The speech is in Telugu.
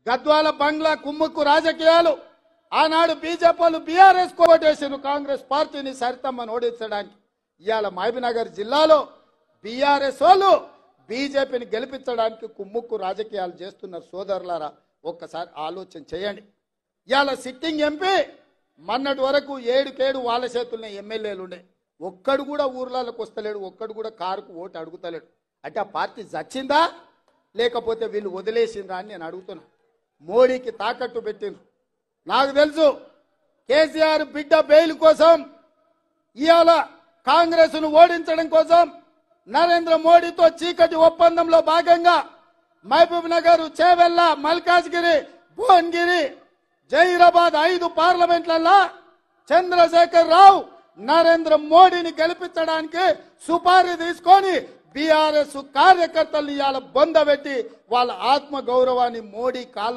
గద్వాల బంగ్లా కుమ్ముక్కు రాజకీయాలు ఆనాడు బీజేపీలు బీఆర్ఎస్ కోటేసిన కాంగ్రెస్ పార్టీని సరితమ్మని ఓడించడానికి ఇవాళ మహబూబ్నగర్ జిల్లాలో బీఆర్ఎస్ వాళ్ళు బీజేపీని గెలిపించడానికి కుమ్ముక్కు రాజకీయాలు చేస్తున్నారు. సోదరులారా, ఒక్కసారి ఆలోచన చేయండి. ఇవాళ సిట్టింగ్ ఎంపీ మొన్నటి వరకు 7 వాళ్ళ చేతుల్లో ఎమ్మెల్యేలు ఉండే, ఒక్కడు కూడా ఊర్లలోకి వస్తలేడు, ఒక్కడు కూడా కారుకు ఓటు అడుగుతలేడు. అంటే ఆ పార్టీ చచ్చిందా లేకపోతే వీళ్ళు వదిలేసిందా అని నేను అడుగుతున్నా. మోడీకి తాకట్టు పెట్టిండ్రు. నాకు తెలుసు కేసీఆర్ బిడ్డ బెయిల్ కోసం ఇవాళ కాంగ్రెస్ను ఓడించడం కోసం నరేంద్ర మోడీతో చీకటి ఒప్పందంలో భాగంగా మహబూబ్ నగర్, చేవెళ్ళ, మల్కాజ్గిరి, భువనగిరి, జహీరాబాద్ 5 పార్లమెంట్లలో చంద్రశేఖర్ రావు నరేంద్ర మోడీని గెలిపించడానికి సుపారీ తీసుకొని బీఆర్ఎస్ కార్యకర్తలు ఇవాళ బొందబెట్టి వాళ్ళ ఆత్మ గౌరవాన్ని మోడీ కాళ్ళ